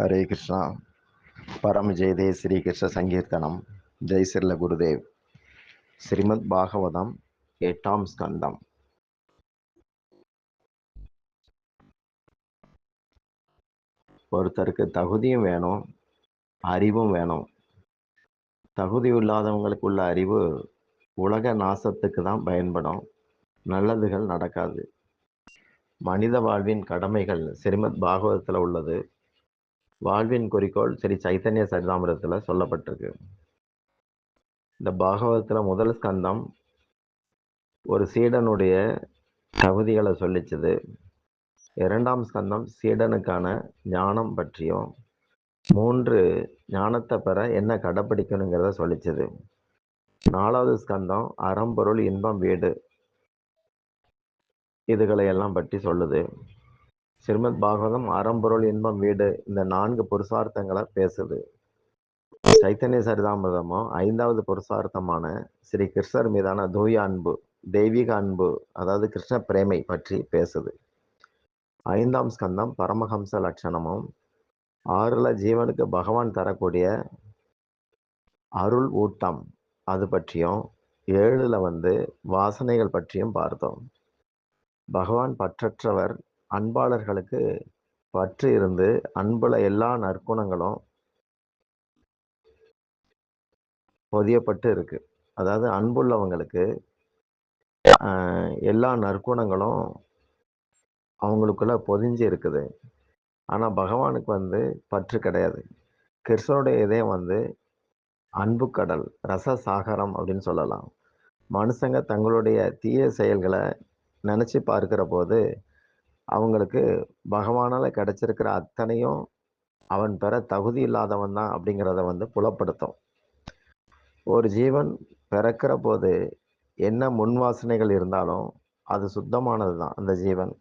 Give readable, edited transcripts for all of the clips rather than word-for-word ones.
हरे कृष्णा। परम जय दे श्री कृष्ण संकीर्तनम। जय श्रील गुरुदेव। श्रीमद् भागवतम 8ஆம் ஸ்கந்தம். ஒருத்தருக்கு தகுதியும் வேணும், அறிவும் வேணும். தகுதி இல்லாதவங்களுக்கு உள்ள அறிவு உலக நாசத்துக்கு தான் பயன்படும், நல்லதுகள் நடக்காது. மனித வாழ்வின் கடமைகள் ஸ்ரீமத் பாகவதத்தில் உள்ளது. வாழ்வின் குறிக்கோள் ஸ்ரீ சைத்தன்ய சரிதாமிரத்தில் சொல்லப்பட்டிருக்கு. இந்த பாகவதத்தில் முதல் ஸ்கந்தம் ஒரு சீடனுடைய தகுதிகளை சொல்லிச்சது. 2ஆம் ஸ்கந்தம் சீடனுக்கான ஞானம் பற்றியும், 3 ஞானத்தை பெற என்ன கடைப்பிடிக்கணுங்கிறத சொல்லிச்சது. 4வது ஸ்கந்தம் அறம்பொருள் இன்பம் வீடு இதுகளை எல்லாம் பற்றி சொல்லுது. ஸ்ரீமத் பாகவதம் அறம்பொருள் இன்பம் வீடு இந்த 4 புருஷார்த்தங்களை பேசுது. சைத்தன்ய சரிதாமிரதமோ 5வது புருஷார்த்தமான ஸ்ரீ கிருஷ்ணர் மீதான தூய அன்பு, தெய்வீக அன்பு, அதாவது கிருஷ்ண பிரேமை பற்றி பேசுது. 5ஆம் ஸ்கந்தம் பரமஹம்ச லட்சணமும், 6ல் ஜீவனுக்கு பகவான் தரக்கூடிய அருள் ஊட்டம் அது பற்றியும், 7ல் வாசனைகள் பற்றியும் பார்த்தோம். பகவான் பற்றற்றவர், அன்பாளர்களுக்கு பற்று இருந்து அன்புல எல்லா நற்குணங்களும் பொதியப்பட்டு இருக்கு. அதாவது அன்புள்ளவங்களுக்கு எல்லா நற்குணங்களும் அவங்களுக்குள்ள பொதிஞ்சு இருக்குது. ஆனால் பகவானுக்கு பற்று கிடையாது. கிருஷ்ணனுடைய இதயம் அன்பு கடல், ரச சாகரம் அப்படின்னு சொல்லலாம். மனுஷங்க தங்களுடைய தீய செயல்களை நினச்சி பார்க்கிற போது அவங்களுக்கு பகவானால் கிடைச்சிருக்கிற அத்தனையும் அவன் பெற தகுதி இல்லாதவன் தான் அப்படிங்கிறத புலப்படுத்தும். ஒரு ஜீவன் பிறக்கிற போது என்ன முன்வாசனைகள் இருந்தாலும் அது சுத்தமானது தான் அந்த ஜீவன்.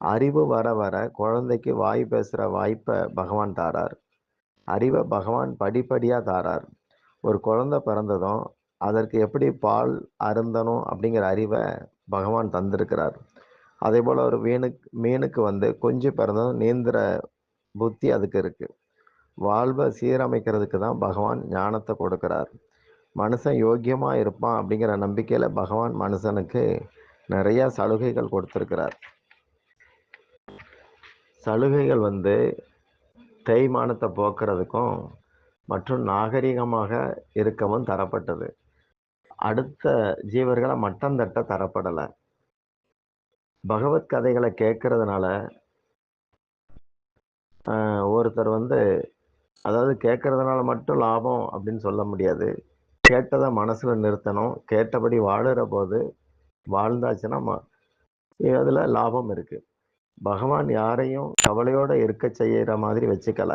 அறிவு வர வர குழந்தைக்கு வாய் பேசுகிற வாய்ப்பை பகவான் தாரார். அறிவை பகவான் படிப்படியாக தாரார். ஒரு குழந்தை பிறந்ததும் அதற்கு எப்படி பால் அருந்தணும் அப்படிங்கிற அறிவை பகவான் தந்திருக்கிறார். அதே போல் ஒரு மீனுக்கு குஞ்சு பிறந்ததும் நீந்திர புத்தி அதுக்கு இருக்குது. வாழ்வை சீரமைக்கிறதுக்கு தான் பகவான் ஞானத்தை கொடுக்கிறார். மனுஷன் யோக்கியமாக இருப்பான் அப்படிங்கிற நம்பிக்கையில் பகவான் மனுஷனுக்கு நிறையா சலுகைகள் கொடுத்துருக்கிறார். சலுகைகள் தேய்மானத்தை போக்குறதுக்கும் மற்றும் நாகரிகமாக இருக்கவும் தரப்பட்டது. அடுத்த ஜீவர்களை மட்டம் தட்ட தரப்படலை. பகவத் கதைகளை கேட்கறதுனால ஒருத்தர் அதாவது கேட்கறதுனால மட்டும் லாபம் அப்படின்னு சொல்ல முடியாது. கேட்டதை மனசில் நிறுத்தணும். கேட்டபடி வாழுற போது வாழ்ந்தாச்சுன்னா அதில் லாபம் இருக்குது. பகவான் யாரையும் கவலையோடு இருக்க செய்கிற மாதிரி வச்சுக்கல.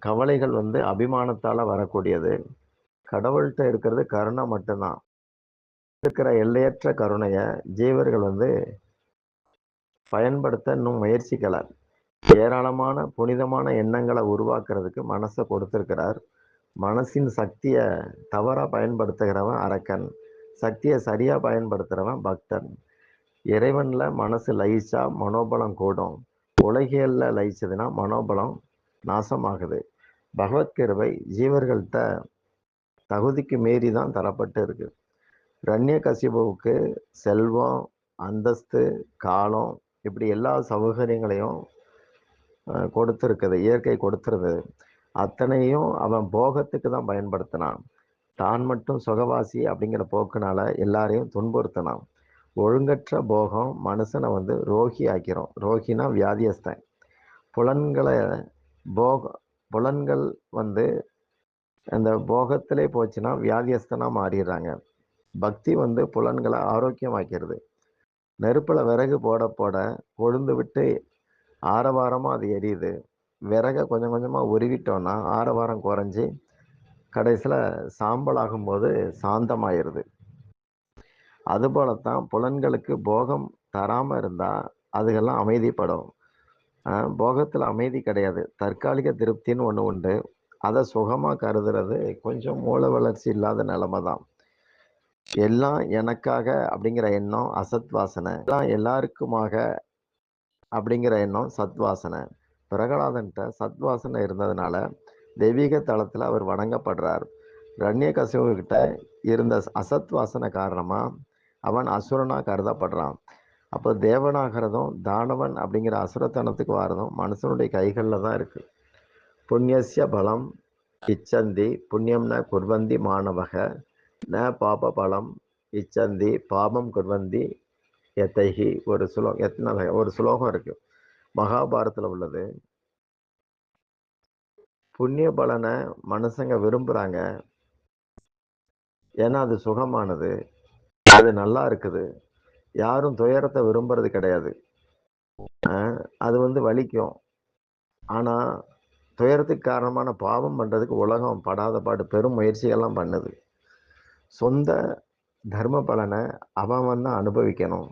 கவலைகள் அபிமானத்தால் வரக்கூடியது. கடவுள்கிட்ட இருக்கிறது கருணை மட்டும்தான். இருக்கிற எல்லையற்ற கருணையை ஜீவர்கள் பயன்படுத்த இன்னும் முயற்சிக்கலை. ஏராளமான புனிதமான எண்ணங்களை உருவாக்குறதுக்கு மனசை கொடுத்துருக்கிறார். மனசின் சக்தியை தவறாக பயன்படுத்துகிறவன் அரக்கன், சக்தியை சரியாக பயன்படுத்துகிறவன் பக்தன். இறைவனில் மனசு லயிச்சா மனோபலம் கூடும். உலகியலில் லயிச்சதுன்னா மனோபலம் நாசமாகுது. பகவத்கிருபை ஜீவர்கள்ட்ட தகுதிக்கு மீறி தான் தரப்பட்டு இருக்கு. ரண்யகசிபுவுக்கு செல்வம், அந்தஸ்து, காலம் இப்படி எல்லா சௌகரியங்களையும் கொடுத்துருக்குது. இயற்கை கொடுத்துருது. அத்தனையும் அவன் போகத்துக்கு தான் பயன்படுத்தினான். தான் மட்டும் சுகவாசி அப்படிங்கிற போக்குனால எல்லாரையும் துன்புறுத்தினான். ஒழுங்கற்ற போகம் மனுஷனை ரோகி ஆக்கிறோம். ரோகினா வியாதியஸ்தன். புலன்கள் அந்த போகத்திலே போச்சுன்னா வியாதியஸ்தனாக மாறிடுறாங்க. பக்தி புலன்களை ஆரோக்கியமாக்கிறது. நெருப்பில் விறகு போட போட கொழுந்து விட்டு ஆரவாரமாக அது எரியுது. விறகை கொஞ்சம் கொஞ்சமாக உருவிட்டோன்னா ஆரவாரம் குறைஞ்சி கடைசியில் சாம்பல் ஆகும்போது சாந்தமாயிருது. அதுபோலத்தான் புலன்களுக்கு போகம் தராமல் இருந்தால் அதுகெல்லாம் அமைதிப்படும். போகத்தில் அமைதி கிடையாது. தற்காலிக திருப்தின்னு ஒன்று உண்டு. அதை சுகமாக கருதுறது கொஞ்சம் மூல வளர்ச்சி இல்லாத நிலைமை தான். எல்லாம் எனக்காக அப்படிங்கிற எண்ணம் அசத் வாசனை. எல்லாம் எல்லாருக்குமாக அப்படிங்கிற எண்ணம் சத்வாசனை. பிரகலாதன்ட்ட சத்வாசனை இருந்ததுனால தெய்வீக தளத்தில் அவர் வணங்கப்படுறார். ரண்யகசிபு கிட்ட இருந்த அசத்வாசனை காரணமா அவன் அசுரனா கருதப்படுறான். அப்போ தேவனாகிறதும் தானவன் அப்படிங்கிற அசுரத்தனத்துக்கு வரதும் மனுஷனுடைய கைகளில் தான் இருக்கு. புண்ணியஸ்ய பலம் இச்சந்தி புண்ணியம் ந குர்வந்தி மாணவக ந பாப பலம் இச்சந்தி பாபம் குர்வந்தி எத்தைகி. ஒரு சுலோகம் இருக்கு, மகாபாரத்தில் உள்ளது. புண்ணிய பலனை மனுஷங்க விரும்புகிறாங்க, ஏன்னா அது சுகமானது, அது நல்லா இருக்குது. யாரும் துயரத்தை விரும்புறது கிடையாது. அது வலிக்கும். ஆனால் துயரத்துக்கு காரணமான பாவம் பண்ணுறதுக்கு உலகம் படாத பாடு பெரும் முயற்சிகள்லாம் பண்ணுது. சொந்த தர்ம பலனை அவன் தான் அனுபவிக்கணும்.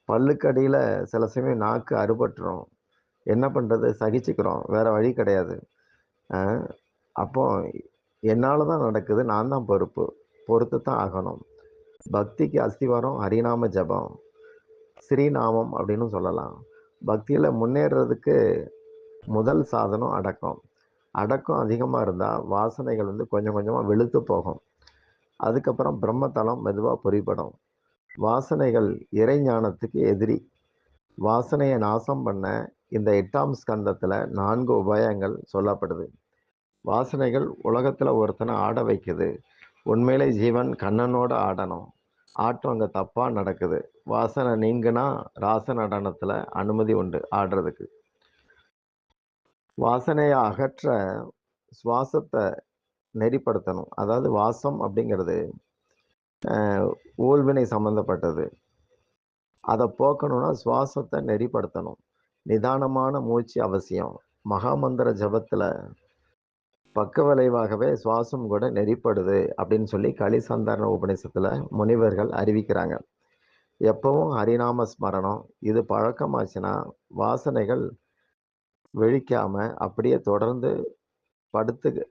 பல்லுக்கடியில் சில சமயம் நாக்கு அறுபட்டுரும். என்ன பண்ணுறது, சகிச்சுக்கிறோம், வேற வழி கிடையாது. அப்போ என்னால் தான் நடக்குது, நான் தான் பொறுத்து தான் ஆகணும். பக்திக்கு அஸ்திவாரம் ஹரிநாம ஜபம், ஸ்ரீநாமம் அப்படின்னு சொல்லலாம். பக்தியில் முன்னேறதுக்கு முதல் சாதனம் அடக்கம். அடக்கம் அதிகமாக இருந்தால் வாசனைகள் கொஞ்சம் கொஞ்சமாக வெளுத்து போகும். அதுக்கப்புறம் பிரம்மத்தலம் மெதுவாக பொறிப்படும். வாசனைகள் இறை ஞானத்துக்கு எதிரி. வாசனையை நாசம் பண்ண இந்த 8ஆம் ஸ்கந்தத்தில் 4 உபாயங்கள் சொல்லப்படுது. வாசனைகள் உலகத்தில் ஒருத்தனை ஆட வைக்குது. உண்மையிலே ஜீவன் கண்ணனோட ஆடணும். ஆட்டம் அங்கே தப்பாக நடக்குது. வாசனை நீங்குனா ராச நடனத்தில் அனுமதி உண்டு ஆடுறதுக்கு. வாசனையை அகற்ற சுவாசத்தை நெறிப்படுத்தணும். அதாவது வாசம் அப்படிங்கிறது ஊழ்வினை சம்பந்தப்பட்டது. அதை போக்கணும்னா சுவாசத்தை நெறிப்படுத்தணும். நிதானமான மூச்சு அவசியம். மகாமந்திர ஜபத்தில் பக்க விளைவாகவே சுவாசம் கூட நெறிப்படுது அப்படின்னு சொல்லி கலிசந்தாரண உபநிஷத்தில் முனிவர்கள் அறிவிக்கிறாங்க. எப்பவும் ஹரிநாம ஸ்மரணம் இது பழக்கமாச்சுன்னா வாசனைகள் வெடிக்காம அப்படியே தொடர்ந்து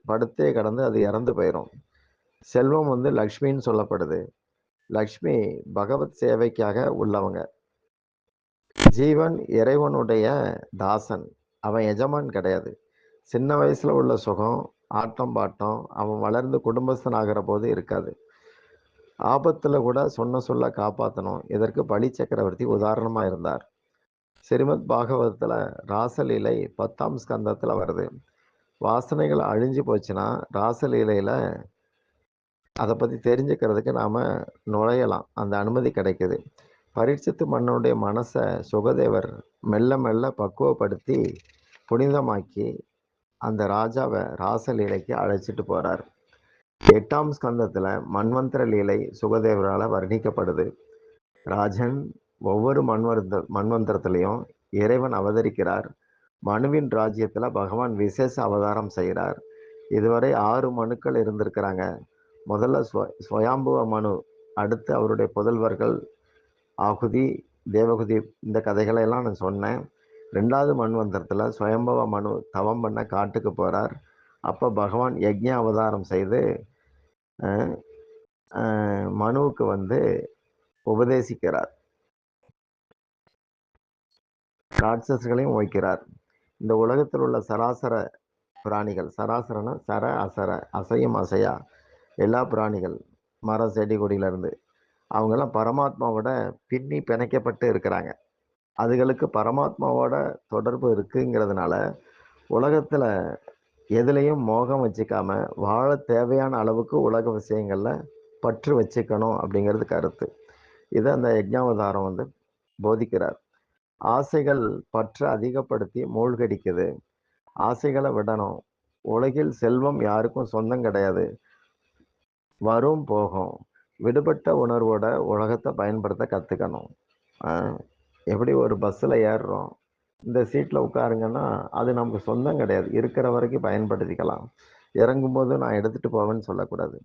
படுத்தே கடந்து அது இறந்து போயிடும். செல்வம் லக்ஷ்மின்னு சொல்லப்படுது. லக்ஷ்மி பகவத் சேவைக்காக உள்ளவங்க. ஜீவன் இறைவனுடைய தாசன், அவன் எஜமான் கிடையாது. சின்ன வயசுல உள்ள சுகம் ஆட்டம் பாட்டம் அவன் வளர்ந்து குடும்பஸ்தன் ஆகிற போது இருக்காது. ஆபத்துல கூட சொல்ல காப்பாற்றணும். இதற்கு பலி சக்கரவர்த்தி உதாரணமா இருந்தார். ஸ்ரீமத் பாகவதத்துல ராசலீலை 10ஆம் ஸ்கந்தத்துல வருது. வாசனைகள் அழிஞ்சு போச்சுன்னா ராசலீலையில அதை பற்றி தெரிஞ்சுக்கிறதுக்கு நாம் நுழையலாம், அந்த அனுமதி கிடைக்குது. பரீட்சித்து மன்னனுடைய மனசை சுகதேவர் மெல்ல மெல்ல பக்குவப்படுத்தி புனிதமாக்கி அந்த ராஜாவை ராசலீலைக்கு அழைச்சிட்டு போகிறார். 8ஆம் ஸ்கந்தத்தில் மன்வந்திர லீலை சுகதேவரால் வர்ணிக்கப்படுது. ராஜன், ஒவ்வொரு மன்வந்திரத்திலையும் இறைவன் அவதரிக்கிறார். மனுவின் ராஜ்யத்தில் பகவான் விசேஷ அவதாரம் செய்கிறார். இதுவரை 6 மனுக்கள் இருந்திருக்கிறாங்க. முதல்ல ஸ்வயாம்புவ மனு, அடுத்து அவருடைய புதல்வர்கள் ஆகுதி, தேவகுதி, இந்த கதைகளை எல்லாம் நான் சொன்னேன். 2வது மன்வந்திரத்தில் ஸ்வயம்பவ மனு தவம் பண்ண காட்டுக்கு போகிறார். அப்போ பகவான் யக்ஞ அவதாரம் செய்து மனுவுக்கு உபதேசிக்கிறார், ராட்சசங்களையும் ஓய்க்கிறார். இந்த உலகத்தில் உள்ள சராசர பிராணிகள், சராசரன சர அசர, அசையும் அசையா எல்லா பிராணிகள், மரம் செடி கொடியிலேருந்து அவங்கெல்லாம் பரமாத்மாவோட பின்னி பிணைக்கப்பட்டு இருக்கிறாங்க. அதுகளுக்கு பரமாத்மாவோட தொடர்பு இருக்குங்கிறதுனால உலகத்தில் எதுலேயும் மோகம் வச்சுக்காம வாழ தேவையான அளவுக்கு உலக விஷயங்களில் பற்று வச்சுக்கணும் அப்படிங்கிறது கருத்து. இதை அந்த யஜ்ஞாவதாரம் போதிக்கிறார். ஆசைகள் பற்று அதிகப்படுத்தி மூழ்கடிக்குது. ஆசைகளை விடணும். உலகில் செல்வம் யாருக்கும் சொந்தம் கிடையாது, வரும் போகும். விடுபட்ட உணர்வோட உலகத்தை பயன்படுத்த கற்றுக்கணும். எப்படி ஒரு பஸ்ஸில் ஏறுறோம், இந்த சீட்டில் உட்காருங்கன்னா அது நமக்கு சொந்தம் கிடையாது, இருக்கிற வரைக்கும் பயன்படுத்திக்கலாம். இறங்கும்போது நான் எடுத்துகிட்டு போவேன்னு சொல்லக்கூடாது.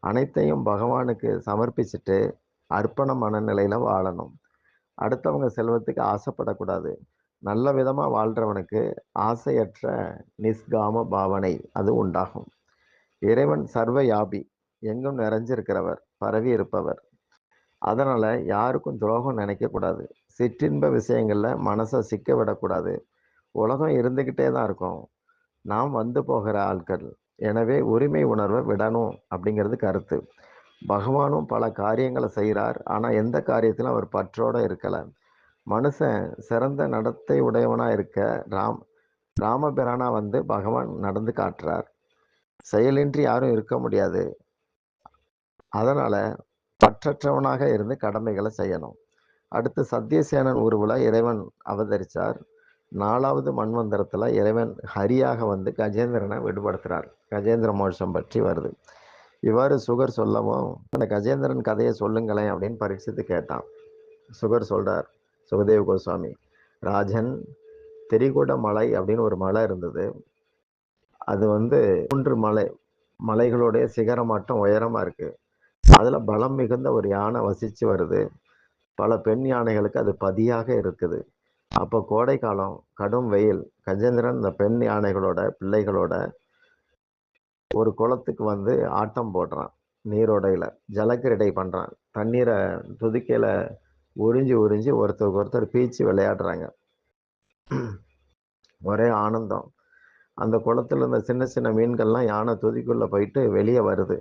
அனைத்தையும் பகவானுக்கு சமர்ப்பிச்சுட்டு அர்ப்பண மனநிலையில் வாழணும். அடுத்தவங்க செல்வத்துக்கு ஆசைப்படக்கூடாது. நல்ல விதமாக வாழ்கிறவனுக்கு ஆசையற்ற நிஷ்காம பாவனை அது உண்டாகும். இறைவன் சர்வ யாபி, எங்கும் நிறைஞ்சிருக்கிறவர், பரவி இருப்பவர். அதனால் யாருக்கும் துரோகம் நினைக்கக்கூடாது. சிற்றின்ப விஷயங்கள்ல மனச சிக்க விடக்கூடாது. உலகம் இருந்துகிட்டே தான் இருக்கும். நாம் வந்து போகிற ஆட்கள். எனவே உரிமை உணர்வ விடணும் அப்படிங்கிறது கருத்து. பகவானும் பல காரியங்கள செய்றார். ஆனா எந்த காரியத்திலும் அவர் பற்றோட இருக்கல. மனுஷன் சிறந்த நடத்தை உடையவனா இருக்க ராமபிரானா வந்து பகவான் நடந்து காட்டுறார். செயலின்றி யாரும் இருக்க முடியாது. அதனால பற்றற்றவனாக இருந்து கடமைகள செய்யணும். அடுத்து சத்தியசேனன் உருவுல இறைவன் அவதரிச்சார். 4வது மன்வந்தரத்துல இறைவன் ஹரியாக வந்து கஜேந்திரனை விடுபடுத்துறார். கஜேந்திர மோட்சம் பற்றி வருது. இவ்வாறு சுகர் சொல்லவும், அந்த கஜேந்திரன் கதைய சொல்லுங்களேன் அப்படின்னு பரீட்சித்து கேட்டான். சுகர் சொல்றார், சுகதேவ கோஸ்வாமி, ராஜன், திரிகூட மலை அப்படின்னு ஒரு மலை இருந்தது. அது வந்து 3 மலைகளுடைய சிகரமாட்டம் உயரமா இருக்கு. அதுல பலம் மிகுந்த ஒரு யானை வசிச்சு வருது. பல பெண் யானைகளுக்கு அது பதியாக இருக்குது. அப்போ கோடை காலம், கடும் வெயில். கஜேந்திரன் இந்த பெண் யானைகளோட பிள்ளைகளோட ஒரு குளத்துக்கு வந்து ஆட்டம் போடுறான். நீரோடையில ஜலக்கிரீடை பண்றான். தண்ணீரை துதிக்கையில உறிஞ்சி உறிஞ்சி ஒருத்தருக்கு ஒருத்தர் பீச்சி விளையாடுறாங்க. ஒரே ஆனந்தம். அந்த குளத்துல இருந்த சின்ன சின்ன மீன்கள்லாம் யானை துதிக்குள்ள போயிட்டு வெளியே வருது.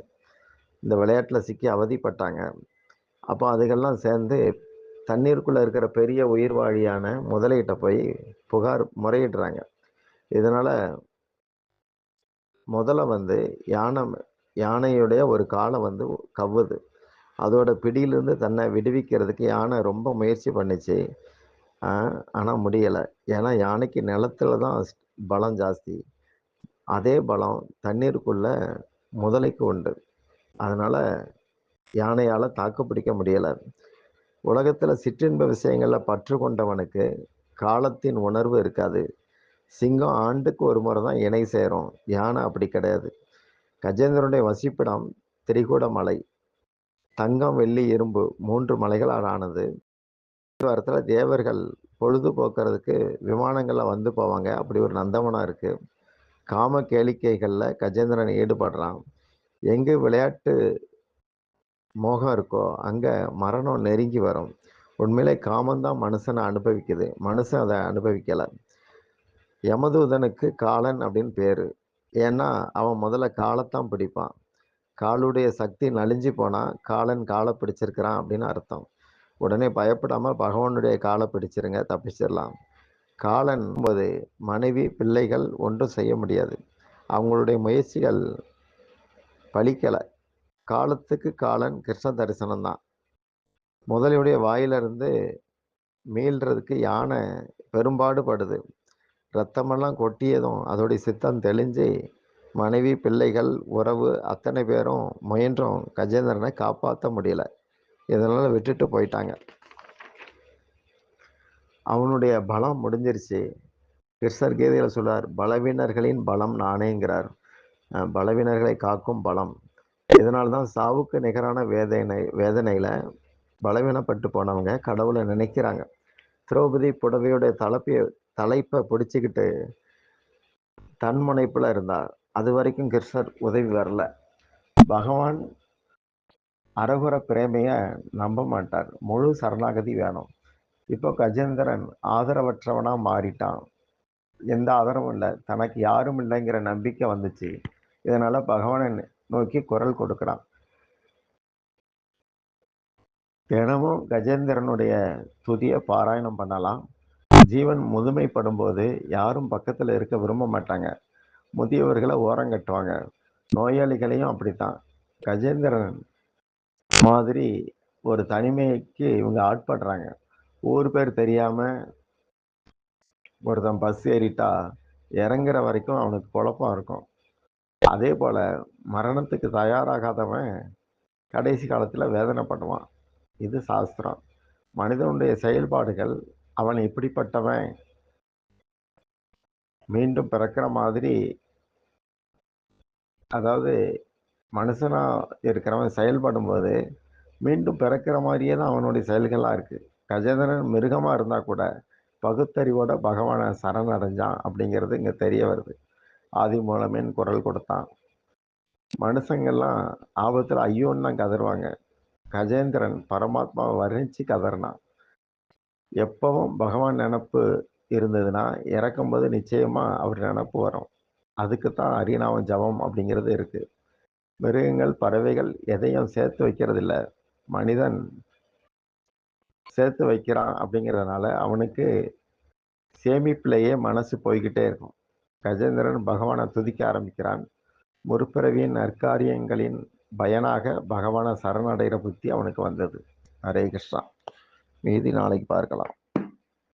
இந்த விளையாட்டுல சிக்கி அவதிப்பட்டாங்க. அப்போ அதுகெல்லாம் சேர்ந்து தண்ணீருக்குள்ள இருக்கிற பெரிய உயிர்வாழியான முதலையிட்ட போய் முறையிடுறாங்க. இதனால முதல்ல வந்து யானை யானையுடைய ஒரு காலை வந்து கவ்வுது. அதோட பிடியிலிருந்து தன்னை விடுவிக்கிறதுக்கு யானை ரொம்ப முயற்சி பண்ணுச்சு. ஆனா முடியல. ஏன்னா யானைக்கு நிலத்துல தான் பலம் ஜாஸ்தி. அதே பலம் தண்ணீருக்குள்ள முதலைக்கு உண்டு. அதனால யானையால தாக்கு பிடிக்க முடியல. உலகத்துல சிற்றின்ப விஷயங்கள்ல பற்று கொண்டவனுக்கு காலத்தின் உணர்வு இருக்காது. சிங்கம் ஆண்டுக்கு ஒரு முறை தான் இணை சேரும். யானை அப்படி கிடையாது. கஜேந்திரனுடைய வசிப்பிடம் திரிகூட மலை. தங்கம், வெள்ளி, இரும்பு 3 மலைகளால் ஆனது. வாரத்துல தேவர்கள் பொழுது போக்குறதுக்கு விமானங்கள்ல வந்து போவாங்க. அப்படி ஒரு நந்தவனம் இருக்கு. காம கேளிக்கைகள்ல கஜேந்திரன் ஈடுபடுறான். எங்கு விளையாட்டு மோகம் இருக்கோ அங்க மரணம் நெருங்கி வரும். உண்மையிலே காமந்தான் மனுஷனை அனுபவிக்குது. மனுஷன் அதை அனுபவிக்கல. யமதூதனுக்கு காலன் அப்படின்னு பேரு. ஏன்னா அவன் முதல்ல காலத்தான் பிடிப்பான். காலுடைய சக்தி நலிஞ்சு போனா காலன் காலை பிடிச்சிருக்கிறான் அப்படின்னு அர்த்தம். உடனே பயப்படாம பகவானுடைய காலை பிடிச்சிருங்க, தப்பிச்சிடலாம். காலன் போது மனைவி பிள்ளைகள் ஒன்றும் செய்ய முடியாது. அவங்களுடைய முயற்சிகள் பலிக்கல. காலத்துக்கு காலன் கிருஷ்ண தரிசனம் தான். முதலையுடைய வாயிலிருந்து மீள்றதுக்கு யானை பெரும்பாடு படுது. ரத்தமெல்லாம் கொட்டியதும் அதோடைய சித்தம் தெளிஞ்சு மனைவி பிள்ளைகள் உறவு அத்தனை பேரும் முயன்றும் கஜேந்திரனை காப்பாற்ற முடியல. இதனால விட்டுட்டு போயிட்டாங்க. அவனுடைய பலம் முடிஞ்சிருச்சு. கிருஷ்ணர் கீதையில சொல்றார், பலவீனர்களின் பலம் நானேங்கிறார். பலவீனர்களை காக்கும் பலம். இதனால்தான் சாவுக்கு நிகரான வேதனையில பலவீனப்பட்டு போனவங்க கடவுளை நினைக்கிறாங்க. திரௌபதி புடவையுடைய தலைப்பை பிடிச்சிக்கிட்டு தன்முனைப்புல இருந்தார். அது வரைக்கும் கிருஷ்ணர் உதவி வரல. பகவான் அரகுர பிரேமைய நம்ப மாட்டார். முழு சரணாகதி வேணும். இப்போ கஜேந்திரன் ஆதரவற்றவனா மாறிட்டான். எந்த ஆதரவும் இல்லை. தனக்கு யாரும் இல்லைங்கிற நம்பிக்கை வந்துச்சு. இதனால பகவானை நோக்கி குரல் கொடுக்கிறான். தினமும் கஜேந்திரனுடைய துதிய பாராயணம் பண்ணலாம். ஜீவன் முதுமைப்படும் போது யாரும் பக்கத்துல இருக்க விரும்ப மாட்டாங்க. முதியவர்களை ஓரங்கட்டுவாங்க. நோயாளிகளையும் அப்படித்தான். கஜேந்திரன் மாதிரி ஒரு தனிமைக்கு இவங்க ஆட்படுறாங்க. ஊர் பேர் தெரியாம ஒருத்தன் பஸ் ஏறிட்டா இறங்குற வரைக்கும் அவனுக்கு குழப்பம் இருக்கும். அதே போல மரணத்துக்கு தயாராகாதவன் கடைசி காலத்துல வேதனைப்படுவான். இது சாஸ்திரம். மனிதனுடைய செயல்பாடுகள் அவன் எப்படிப்பட்டவன் மீண்டும் பிறக்கிற மாதிரி, அதாவது மனுஷனா இருக்கிறவன் செயல்படும் போது மீண்டும் பிறக்கிற மாதிரியே தான் அவனுடைய செயல்களா இருக்கு. கஜேந்திரன் மிருகமா இருந்தா கூட பகுத்தறிவோட பகவானை சரணடைஞ்சான் அப்படிங்கிறது இங்க தெரிய வருது. ஆதி மூலமேன்னு குரல் கொடுத்தான். மனுஷங்கள்லாம் ஆபத்துல ஐயோன்னு தான் கதறுவாங்க. கஜேந்திரன் பரமாத்மாவை வர்ணிச்சு கதறினான். எப்பவும் பகவான் நெனப்பு இருந்ததுன்னா, இறக்கும்போது நிச்சயமா அவர் நெனப்பு வரும். அதுக்கு தான் ஹரிநாம ஜபம் அப்படிங்கிறது இருக்கு. மிருகங்கள், பறவைகள் எதையும் சேர்த்து வைக்கிறதில்ல. மனிதன் சேர்த்து வைக்கிறான் அப்படிங்கிறதுனால, அவனுக்கு சேமிப்பிலேயே மனசு போய்க்கிட்டே இருக்கும். கஜேந்திரன் பகவான துதிக்க ஆரம்பிக்கிறான். முற்பிறவியின் நற்காரியங்களின் பயனாக பகவான சரணடைகிற புத்தி அவனுக்கு வந்தது. ஹரே கிருஷ்ணா. மீதி நாளைக்கு பார்க்கலாம்.